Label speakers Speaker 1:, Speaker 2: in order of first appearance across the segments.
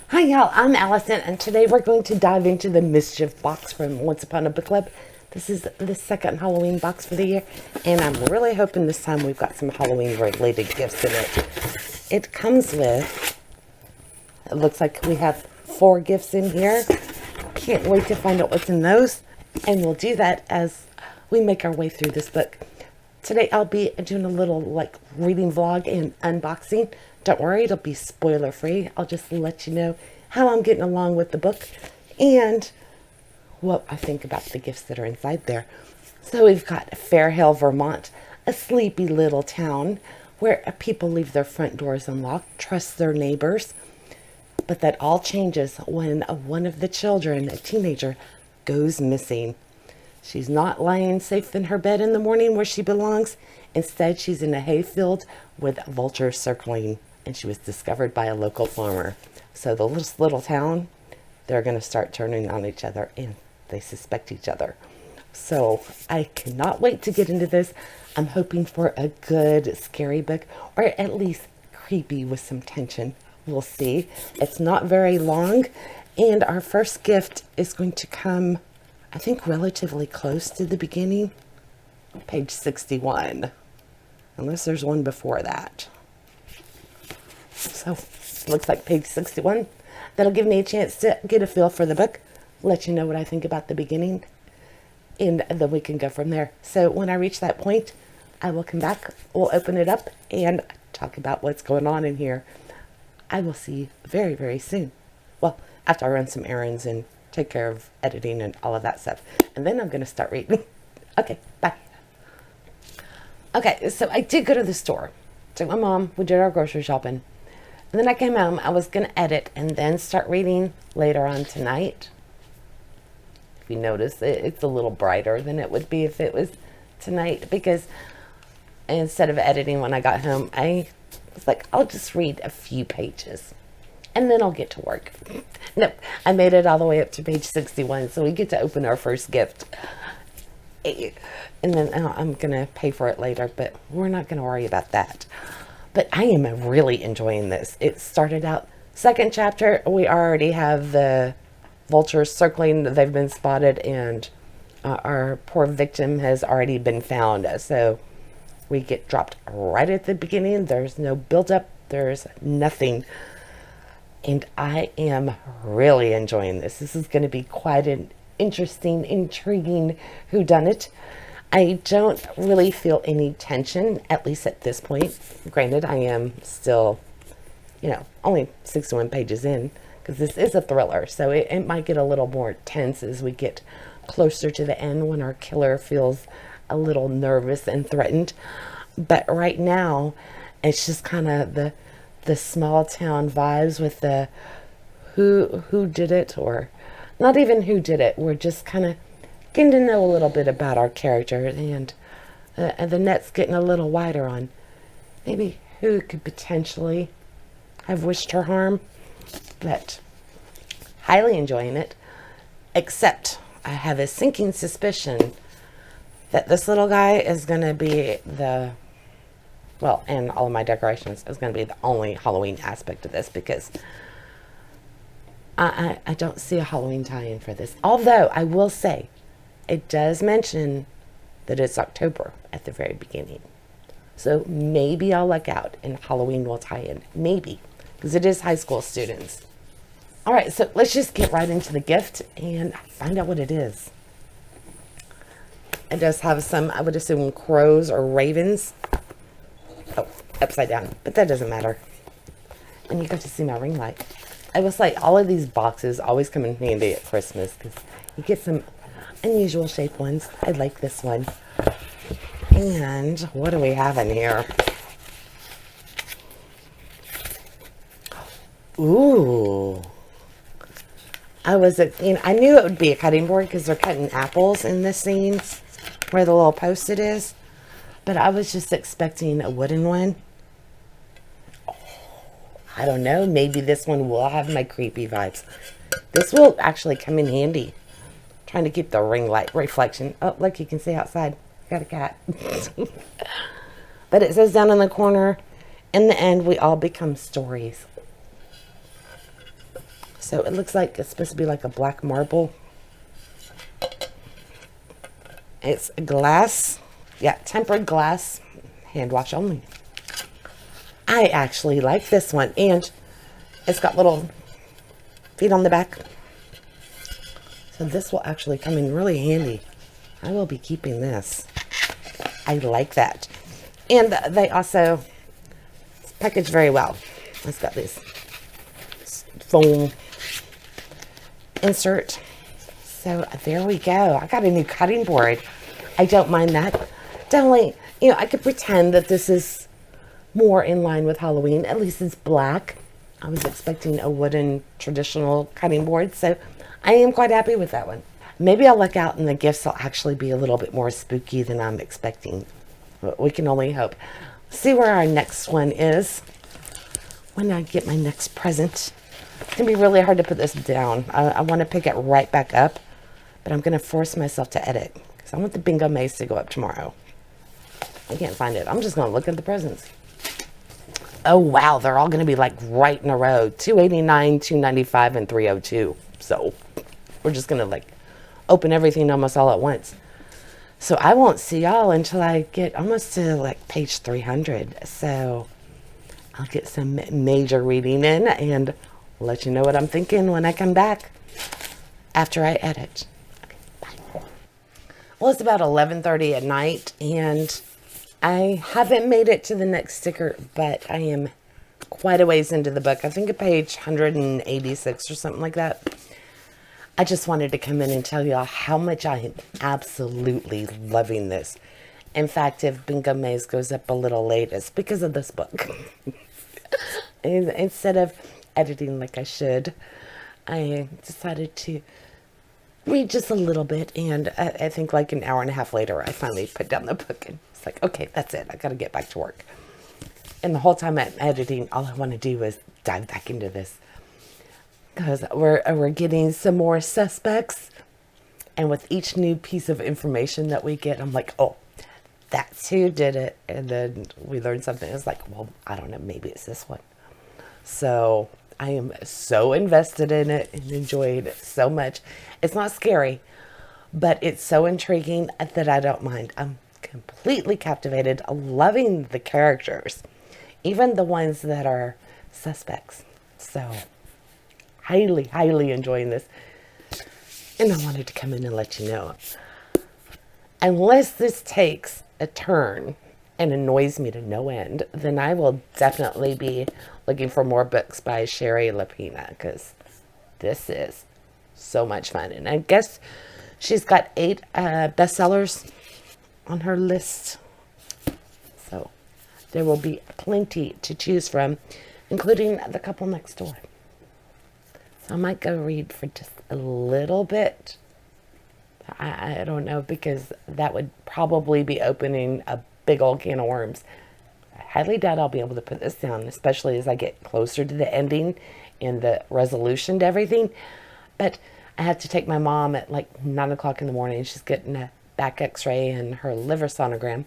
Speaker 1: Hi y'all, I'm Allison, and today we're going to dive into the Mischief box from Once Upon a Book Club. This is the second Halloween box for the year, and I'm really hoping this time we've got some Halloween-related gifts in it. It comes with, it looks like we have 4 gifts in here. Can't wait to find out what's in those, and we'll do that as we make our way through this book. Today I'll be doing a little reading vlog and unboxing. Don't worry, it'll be spoiler free. I'll just let you know how I'm getting along with the book and what I think about the gifts that are inside there. So we've got Fairhill, Vermont, a sleepy little town where people leave their front doors unlocked, trust their neighbors. But that all changes when one of the children, a teenager, goes missing. She's not lying safe in her bed in the morning where she belongs. Instead, she's in a hayfield with vultures circling, and she was discovered by a local farmer. So the little town, they're going to start turning on each other, and they suspect each other. So I cannot wait to get into this. I'm hoping for a good scary book, or at least creepy with some tension. We'll see. It's not very long, and our first gift is going to come, I think, relatively close to the beginning. Page 61. Unless there's one before that. So, looks like page 61. That'll give me a chance to get a feel for the book, let you know what I think about the beginning, and then we can go from there. So, when I reach that point, I will come back, we'll open it up, and talk about what's going on in here. I will see you very, very soon. Well, after I run some errands and take care of editing and all of that stuff. And then I'm going to start reading. Okay, bye. Okay, so I did go to the store. Took my mom, we did our grocery shopping. And then I came home, I was going to edit and then start reading later on tonight. If you notice, it's a little brighter than it would be if it was tonight, because instead of editing when I got home, I was like, I'll just read a few pages and then I'll get to work. Nope, I made it all the way up to page 61, so we get to open our first gift. And then I'm going to pay for it later, but we're not going to worry about that. But I am really enjoying this. It started out, second chapter, we already have the vultures circling. They've been spotted, and our poor victim has already been found. So we get dropped right at the beginning. There's no build-up. There's nothing. And I am really enjoying this. This is going to be quite an interesting, intriguing whodunit. I don't really feel any tension, at least at this point. Granted, I am still, only 61 pages in, because this is a thriller, so it might get a little more tense as we get closer to the end when our killer feels a little nervous and threatened. But right now, it's just kind of the small town vibes with the who did it, or not even who did it. We're just kind of getting to know a little bit about our character, and the net's getting a little wider on maybe who could potentially have wished her harm. But highly enjoying it, except I have a sinking suspicion that this little guy is going to be and all of my decorations is going to be the only Halloween aspect of this, because I don't see a Halloween tie-in for this. Although I will say, it does mention that it's October at the very beginning. So maybe I'll luck out and Halloween will tie in. Maybe. Because it is high school students. Alright, so let's just get right into the gift and find out what it is. It does have some, I would assume, crows or ravens. Oh, upside down. But that doesn't matter. And you got to see my ring light. I was like, all of these boxes always come in handy at Christmas, because you get some unusual shaped ones. I like this one. And what do we have in here? Ooh. I knew it would be a cutting board because they're cutting apples in this scene where the little post-it is. But I was just expecting a wooden one. I don't know. Maybe this one will have my creepy vibes. This will actually come in handy. Trying to keep the ring light reflection. Oh, look, you can see outside. Got a cat. But it says down in the corner, in the end, we all become stories. So it looks like it's supposed to be like a black marble. It's glass. Yeah, tempered glass. Hand wash only. I actually like this one. And it's got little feet on the back. So this will actually come in really handy. I will be keeping this. I like that. And they also package very well. It's got this foam insert. So there we go. I got a new cutting board. I don't mind that. Definitely, you know, I could pretend that this is more in line with Halloween. At least it's black. I was expecting a wooden traditional cutting board, so I am quite happy with that one. Maybe I'll look out and the gifts will actually be a little bit more spooky than I'm expecting. But we can only hope. See where our next one is when I get my next present. It's going to be really hard to put this down. I want to pick it right back up, but I'm going to force myself to edit because I want the bingo maze to go up tomorrow. I can't find it. I'm just going to look at the presents. Oh, wow. They're all going to be like right in a row. 289, 295, and 302. So we're just going to like open everything almost all at once. So I won't see y'all until I get almost to like page 300. So I'll get some major reading in and let you know what I'm thinking when I come back after I edit. Okay, bye. Well, it's about 11:30 at night and I haven't made it to the next sticker, but I am quite a ways into the book. I think at page 186 or something like that. I just wanted to come in and tell y'all how much I am absolutely loving this. In fact, if Bingo Maze goes up a little late, it's because of this book. Instead of editing like I should, I decided to read just a little bit. And I think like an hour and a half later, I finally put down the book. And it's like, okay, that's it. I got to get back to work. And the whole time I'm editing, all I want to do is dive back into this. Because we're getting some more suspects. And with each new piece of information that we get, I'm like, oh, that's who did it. And then we learn something. It's like, well, I don't know. Maybe it's this one. So I am so invested in it and enjoying it so much. It's not scary, but it's so intriguing that I don't mind. I'm completely captivated, loving the characters, even the ones that are suspects. So highly, highly enjoying this. And I wanted to come in and let you know. Unless this takes a turn and annoys me to no end, then I will definitely be looking for more books by Shari Lapena, because this is so much fun. And I guess she's got 8 bestsellers on her list. So there will be plenty to choose from, including The Couple Next Door. So I might go read for just a little bit. I don't know, because that would probably be opening a big old can of worms. I highly doubt I'll be able to put this down, especially as I get closer to the ending and the resolution to everything. But I had to take my mom at like 9 o'clock in the morning. She's getting a back x-ray and her liver sonogram.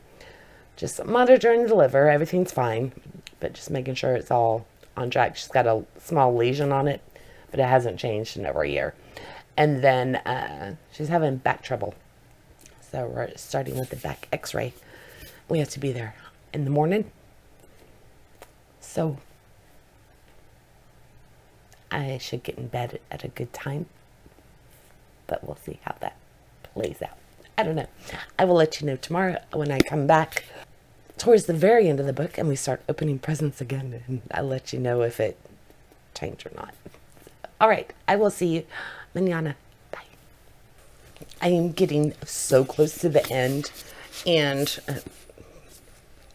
Speaker 1: Just monitoring the liver. Everything's fine, but just making sure it's all on track. She's got a small lesion on it, but it hasn't changed in over a year. And then she's having back trouble. So we're starting with the back x-ray. We have to be there in the morning. So I should get in bed at a good time. But we'll see how that plays out. I don't know. I will let you know tomorrow when I come back towards the very end of the book and we start opening presents again. And I'll let you know if it changed or not. All right. I will see you mañana. Bye. I am getting so close to the end. And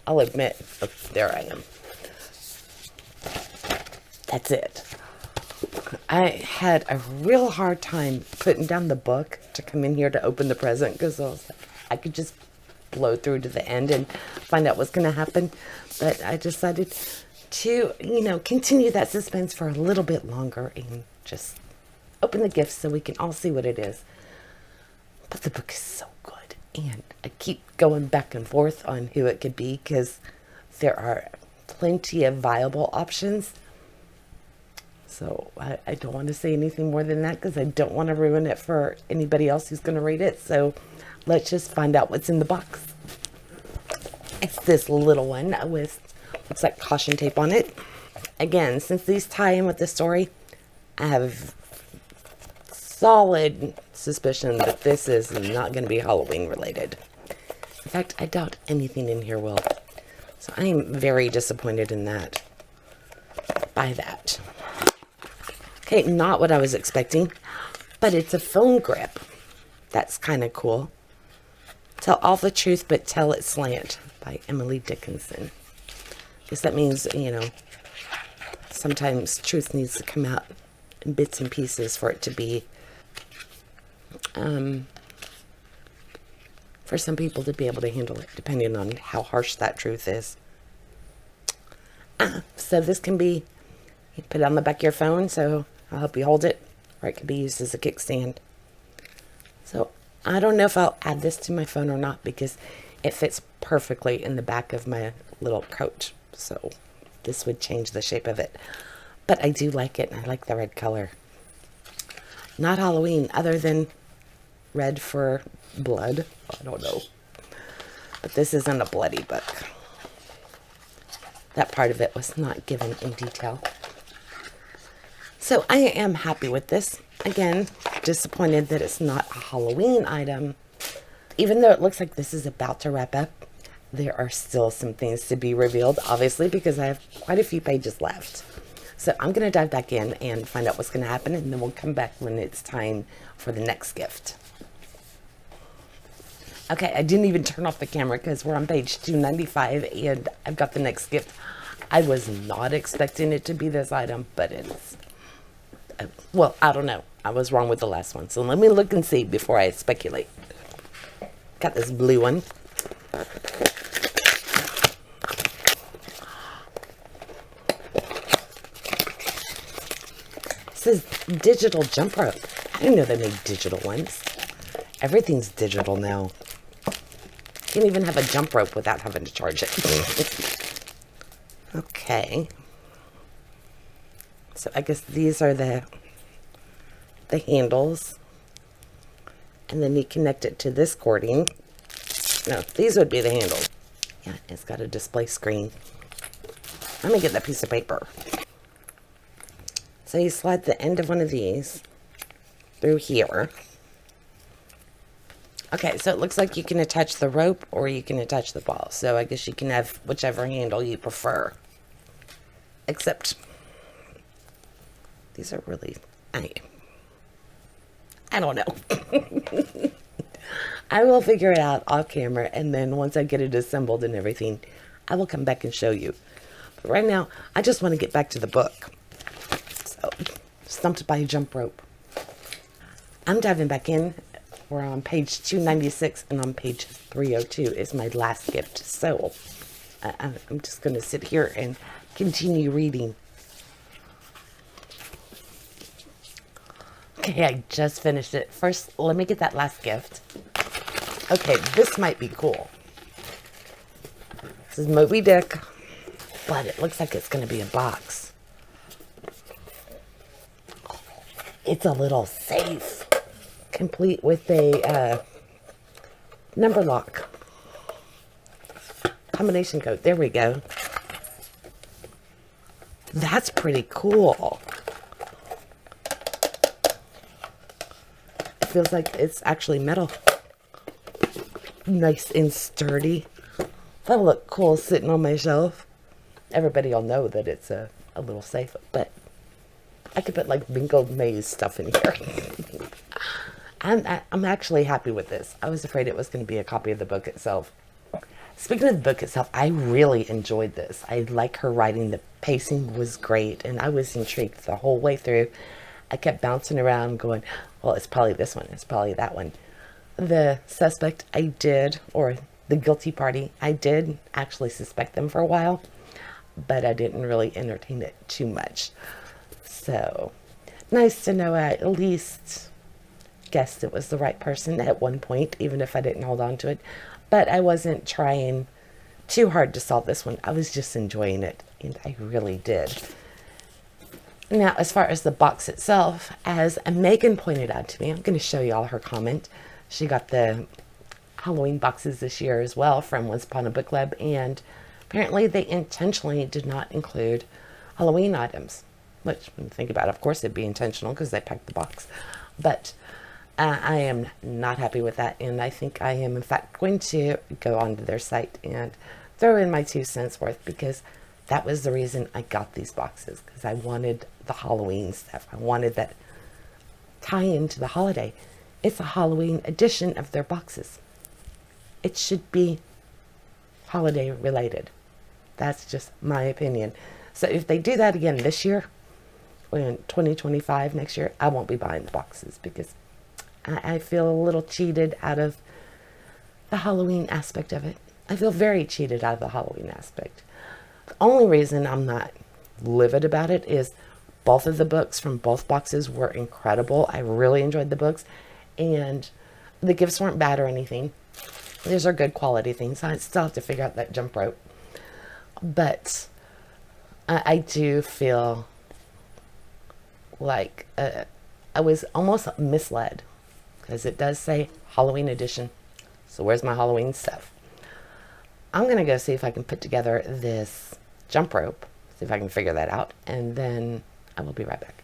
Speaker 1: I'll admit, oh, there I am. That's it. I had a real hard time putting down the book to come in here to open the present, because I was like, I could just blow through to the end and find out what's going to happen. But I decided to, continue that suspense for a little bit longer and just open the gifts so we can all see what it is. But the book is so good. And I keep going back and forth on who it could be, because there are plenty of viable options. So I don't want to say anything more than that because I don't want to ruin it for anybody else who's going to read it. So let's just find out what's in the box. It's this little one with, looks like caution tape on it. Again, since these tie in with the story, I have solid suspicion that this is not going to be Halloween related. In fact, I doubt anything in here will. So I am very disappointed in that. By that. Okay, not what I was expecting, but it's a phone grip. That's kind of cool. Tell all the truth, but tell it slant by Emily Dickinson. I guess that means, you know, sometimes truth needs to come out in bits and pieces for it to be, for some people to be able to handle it, depending on how harsh that truth is. So this can be, you put it on the back of your phone, so I'll help you hold it, or it could be used as a kickstand. So I don't know if I'll add this to my phone or not because it fits perfectly in the back of my little coat. So this would change the shape of it. But I do like it, and I like the red color. Not Halloween, other than red for blood. I don't know. But this isn't a bloody book. That part of it was not given in detail. So I am happy with this. Again, disappointed that it's not a Halloween item. Even though it looks like this is about to wrap up, there are still some things to be revealed, obviously, because I have quite a few pages left. So I'm going to dive back in and find out what's going to happen, and then we'll come back when it's time for the next gift. Okay, I didn't even turn off the camera because we're on page 295, and I've got the next gift. I was not expecting it to be this item, but it's... well, I don't know. I was wrong with the last one. So let me look and see before I speculate. Got this blue one. It says digital jump rope. I didn't know they made digital ones. Everything's digital now. You can even have a jump rope without having to charge it. Okay. So I guess these are the handles. And then you connect it to this cording. No, these would be the handles. Yeah, it's got a display screen. Let me get that piece of paper. So you slide the end of one of these through here. Okay, so it looks like you can attach the rope or you can attach the ball. So I guess you can have whichever handle you prefer. Except these are really, I don't know. I will figure it out off camera, and then once I get it assembled and everything, I will come back and show you. But right now, I just want to get back to the book. So, stumped by a jump rope. I'm diving back in. We're on page 296, and on page 302 is my last gift. So, I'm just going to sit here and continue reading. Okay, I just finished it. First, let me get that last gift. Okay, this might be cool. This is Moby Dick, but it looks like it's going to be a box. It's a little safe, complete with a number lock. Combination code. There we go. That's pretty cool. It feels like it's actually metal. Nice and sturdy. That'll look cool sitting on my shelf. Everybody will know that it's a little safe, but I could put like bingo maze stuff in here. I'm actually happy with this. I was afraid it was going to be a copy of the book itself. Speaking of the book itself, I really enjoyed this. I like her writing. The pacing was great, and I was intrigued the whole way through. I kept bouncing around going, well, it's probably this one. It's probably that one. The suspect, I did, or the guilty party, I did actually suspect them for a while, but I didn't really entertain it too much. So, nice to know I at least guessed it was the right person at one point, even if I didn't hold on to it. But I wasn't trying too hard to solve this one. I was just enjoying it, and I really did. Now, as far as the box itself, as Megan pointed out to me, I'm going to show you all her comment. She got the Halloween boxes this year as well from Once Upon a Book Club, and apparently they intentionally did not include Halloween items. Which, when you think about it, of course it'd be intentional because they packed the box. But I am not happy with that, and I think I am in fact going to go onto their site and throw in my 2 cents worth, because that was the reason I got these boxes, because I wanted the Halloween stuff. I wanted that tie into the holiday. It's a Halloween edition of their boxes. It should be holiday related. That's just my opinion. So if they do that again this year, in 2025, next year, I won't be buying the boxes, because I feel a little cheated out of the Halloween aspect of it. I feel very cheated out of the Halloween aspect. The only reason I'm not livid about it is both of the books from both boxes were incredible. I really enjoyed the books, and the gifts weren't bad or anything. These are good quality things. I still have to figure out that jump rope. But I do feel like I was almost misled, because it does say Halloween edition. So where's my Halloween stuff? I'm going to go see if I can put together this jump rope, see if I can figure that out, and then I will be right back.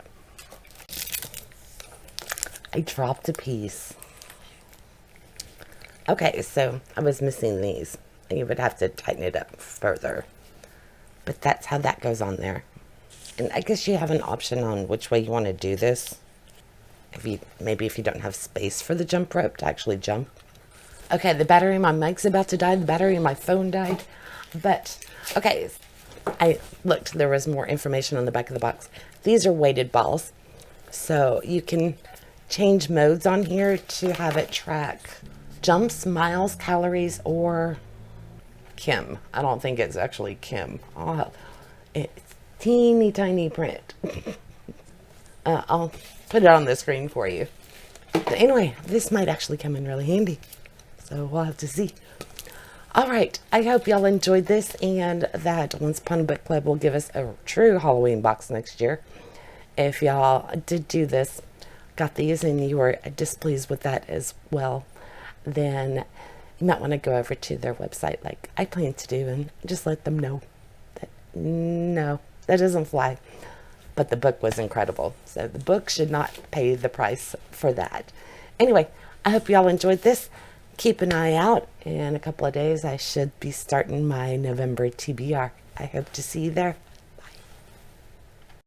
Speaker 1: I dropped a piece. Okay, so I was missing these. You would have to tighten it up further. But that's how that goes on there. And I guess you have an option on which way you want to do this. Maybe if you don't have space for the jump rope to actually jump. Okay, the battery in my mic's about to die. The battery in my phone died. But, okay, I looked. There was more information on the back of the box. These are weighted balls. So you can change modes on here to have it track jumps, miles, calories, or Kim. I don't think it's actually Kim. It's teeny tiny print. I'll put it on the screen for you. But anyway, this might actually come in really handy. So we'll have to see. All right. I hope y'all enjoyed this, and that Once Upon a Book Club will give us a true Halloween box next year. If y'all did do this, got these, and you were displeased with that as well, then you might want to go over to their website like I plan to do and just let them know that no, that doesn't fly. But the book was incredible. So the book should not pay the price for that. Anyway, I hope y'all enjoyed this. Keep an eye out. In a couple of days, I should be starting my November TBR. I hope to see you there.